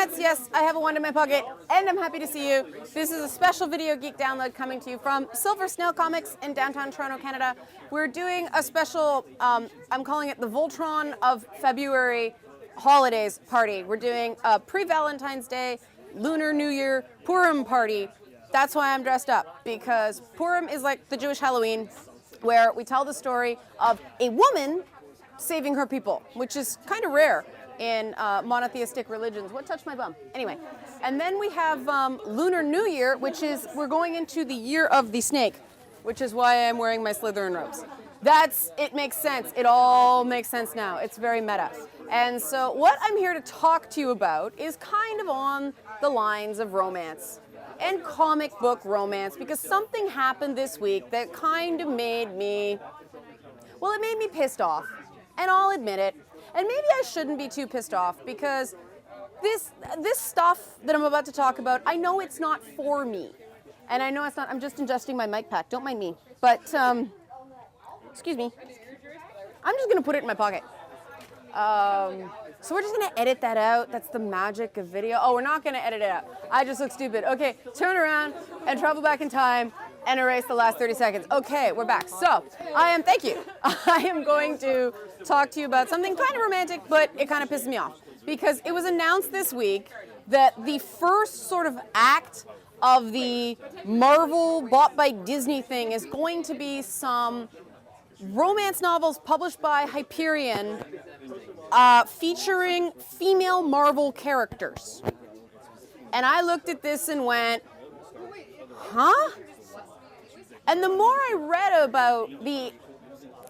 romettes, yes, I have a wand in my pocket, and I'm happy to see you. This is a special Video Geek download coming to you from Silver Snail Comics in downtown Toronto, Canada. We're doing a special, I'm calling it the Voltron of February holidays party. We're doing a pre-Valentine's Day, Lunar New Year, Purim party. That's why I'm dressed up, because Purim is like the Jewish Halloween, where we tell the story of a woman saving her people, which is kind of rare in monotheistic religions. What touched my bum? Anyway, and then we have Lunar New Year, which is, we're going into the year of the snake, which is why I'm wearing my Slytherin robes. It makes sense. It all makes sense now. It's very meta. And so what I'm here to talk to you about is kind of on the lines of romance and comic book romance, because something happened this week that kind of made me, well, it made me pissed off, and I'll admit it. And maybe I shouldn't be too pissed off, because this stuff that I'm about to talk about, I know it's not for me. And I know it's not, I'm just adjusting my mic pack, don't mind me. But, excuse me. I'm just gonna put it in my pocket. So we're just gonna edit that out. That's the magic of video. Oh, we're not gonna edit it out. I just look stupid. Okay, turn around and travel back in time and erase the last 30 seconds. Okay, we're back. So, thank you. I am going to talk to you about something kind of romantic, but it kind of pisses me off. Because it was announced this week that the first sort of act of the Marvel bought by Disney thing is going to be some romance novels published by Hyperion featuring female Marvel characters. And I looked at this and went, huh? And the more I read about the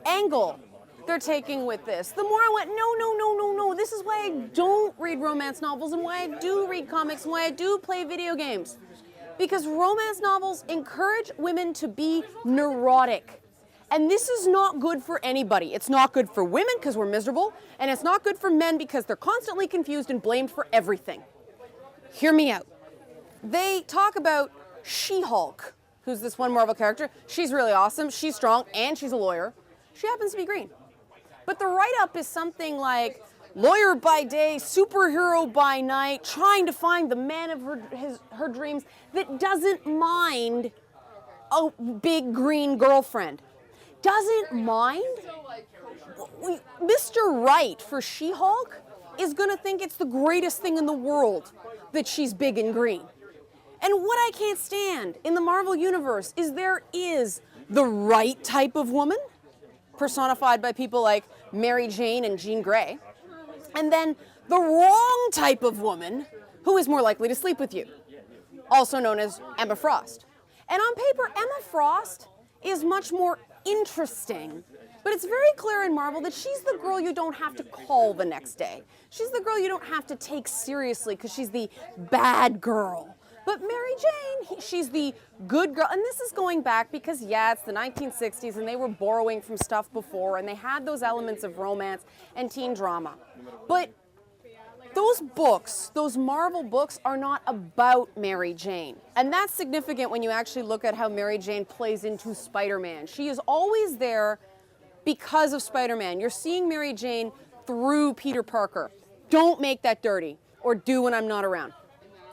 angle they're taking with this, the more I went, no. This is why I don't read romance novels, and why I do read comics, and why I do play video games. Because romance novels encourage women to be neurotic. And this is not good for anybody. It's not good for women because we're miserable, and it's not good for men because they're constantly confused and blamed for everything. Hear me out. They talk about She-Hulk, who's this one Marvel character. She's really awesome, she's strong, and she's a lawyer. She happens to be green. But the write-up is something like, lawyer by day, superhero by night, trying to find the man of her dreams that doesn't mind a big green girlfriend. Doesn't mind? Mr. Right for She-Hulk is gonna think it's the greatest thing in the world that she's big and green. And what I can't stand in the Marvel Universe is there is the right type of woman, personified by people like Mary Jane and Jean Grey, and then the wrong type of woman who is more likely to sleep with you, also known as Emma Frost. And on paper, Emma Frost is much more interesting, but it's very clear in Marvel that she's the girl you don't have to call the next day. She's the girl you don't have to take seriously because she's the bad girl. But Mary Jane, she's the good girl. And this is going back because, yeah, it's the 1960s and they were borrowing from stuff before and they had those elements of romance and teen drama. But those books, those Marvel books, are not about Mary Jane. And that's significant when you actually look at how Mary Jane plays into Spider-Man. She is always there because of Spider-Man. You're seeing Mary Jane through Peter Parker. Don't make that dirty, or do when I'm not around.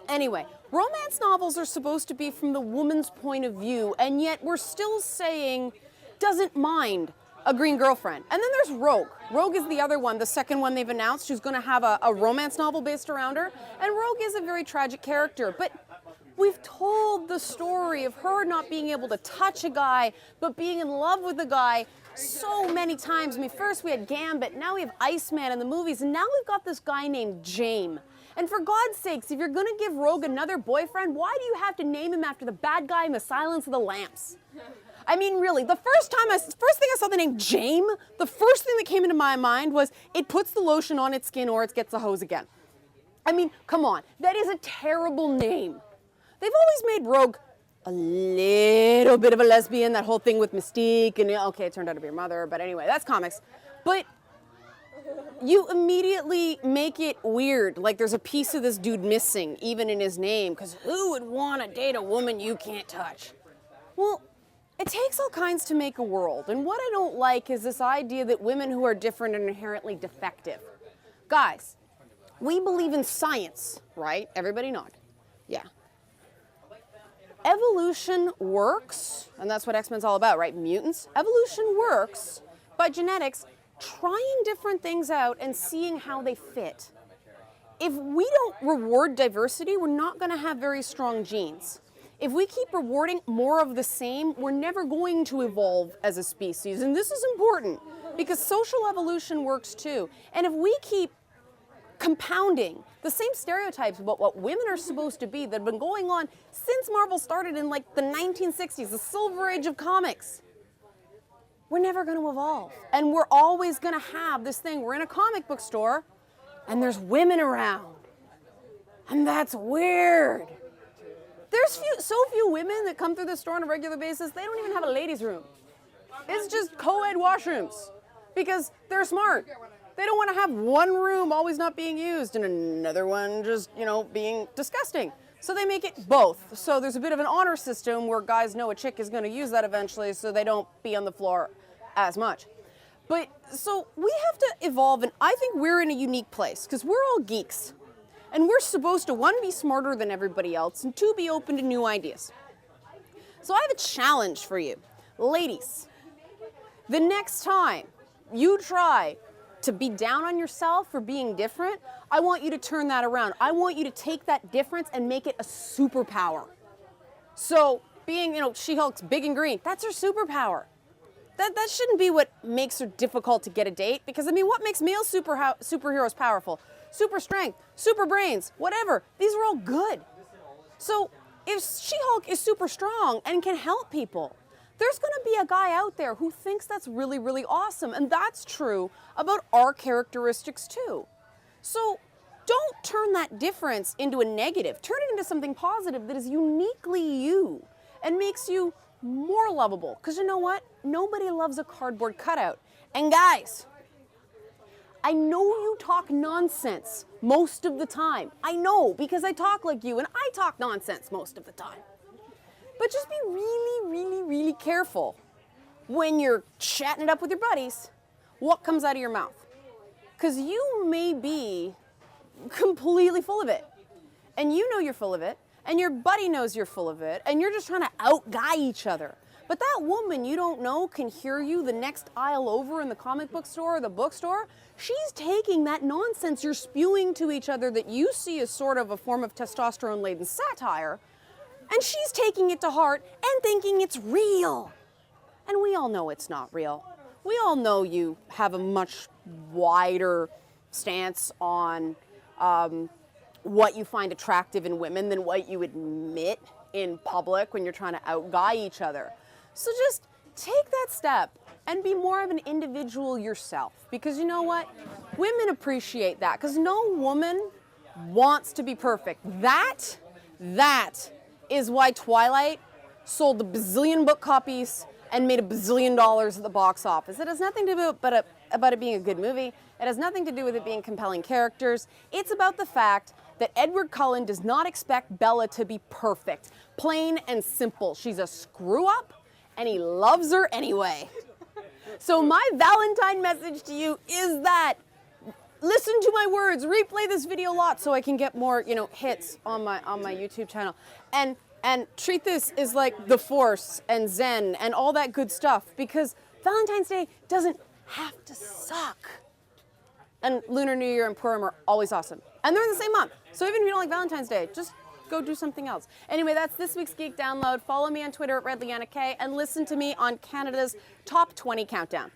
Anyway, romance novels are supposed to be from the woman's point of view, and yet we're still saying doesn't mind a green girlfriend. And then there's Rogue. Rogue is the other one, the second one they've announced, who's going to have a romance novel based around her. And Rogue is a very tragic character, but we've told the story of her not being able to touch a guy, but being in love with a guy so many times. I mean, first we had Gambit, now we have Iceman in the movies, and now we've got this guy named Jaime. And for God's sakes, if you're going to give Rogue another boyfriend, why do you have to name him after the bad guy in The Silence of the Lambs? I mean, really, the first thing I saw the name Jaime, the first thing that came into my mind was it puts the lotion on its skin or it gets the hose again. I mean, come on, that is a terrible name. They've always made Rogue a little bit of a lesbian, that whole thing with Mystique, and okay, it turned out to be her mother, but anyway, that's comics. But you immediately make it weird, like there's a piece of this dude missing, even in his name, because who would want to date a woman you can't touch? Well, it takes all kinds to make a world, and what I don't like is this idea that women who are different are inherently defective. Guys, We believe in science, right? Everybody nod. Yeah. Evolution works, and that's what X-Men's all about, right? Mutants. Evolution works by genetics trying different things out and seeing how they fit. If we don't reward diversity, we're not going to have very strong genes. If we keep rewarding more of the same, we're never going to evolve as a species. And this is important because social evolution works too. And if we keep compounding the same stereotypes about what women are supposed to be that have been going on since Marvel started in like the 1960s, the Silver Age of comics, we're never going to evolve. And we're always going to have this thing. We're in a comic book store and there's women around. And that's weird. There's so few women that come through the store on a regular basis, they don't even have a ladies' room. It's just co-ed washrooms because they're smart. They don't want to have one room always not being used and another one just, being disgusting. So they make it both. So there's a bit of an honor system where guys know a chick is going to use that eventually so they don't be on the floor as much. But so we have to evolve, and I think we're in a unique place because we're all geeks. And we're supposed to, one, be smarter than everybody else, and two, be open to new ideas. So I have a challenge for you. Ladies, the next time you try to be down on yourself for being different, I want you to turn that around. I want you to take that difference and make it a superpower. So being, She-Hulk's big and green, that's her superpower. That shouldn't be what makes her difficult to get a date, because, what makes male superheroes powerful? Super strength, super brains, whatever. These are all good. So if She-Hulk is super strong and can help people, there's going to be a guy out there who thinks that's really, really awesome. And that's true about our characteristics too. So don't turn that difference into a negative. Turn it into something positive that is uniquely you and makes you more lovable. Because you know what? Nobody loves a cardboard cutout. And guys, I know you talk nonsense most of the time. I know, because I talk like you and I talk nonsense most of the time. But just be really, really, really careful when you're chatting it up with your buddies, what comes out of your mouth. Because you may be completely full of it. And you know you're full of it, and your buddy knows you're full of it, and you're just trying to out-guy each other. But that woman you don't know can hear you the next aisle over in the comic book store or the bookstore. She's taking that nonsense you're spewing to each other that you see as sort of a form of testosterone-laden satire, and she's taking it to heart and thinking it's real. And we all know it's not real. We all know you have a much wider stance on what you find attractive in women than what you admit in public when you're trying to out-guy each other. So just take that step and be more of an individual yourself. Because you know what? Women appreciate that, because no woman wants to be perfect. That is why Twilight sold a bazillion book copies and made $1 bazillion at the box office. It has nothing to do about it being a good movie. It has nothing to do with it being compelling characters. It's about the fact that Edward Cullen does not expect Bella to be perfect. Plain and simple. She's a screw-up, and he loves her anyway. So my Valentine message to you is that listen to my words, replay this video a lot so I can get more, hits on my YouTube channel. And treat this as like the Force and Zen and all that good stuff, because Valentine's Day doesn't have to suck. And Lunar New Year and Purim are always awesome. And they're in the same month. So even if you don't like Valentine's Day, just go do something else. Anyway, that's this week's Geek Download. Follow me on Twitter at LianaK and listen to me on Canada's Top 20 Countdown.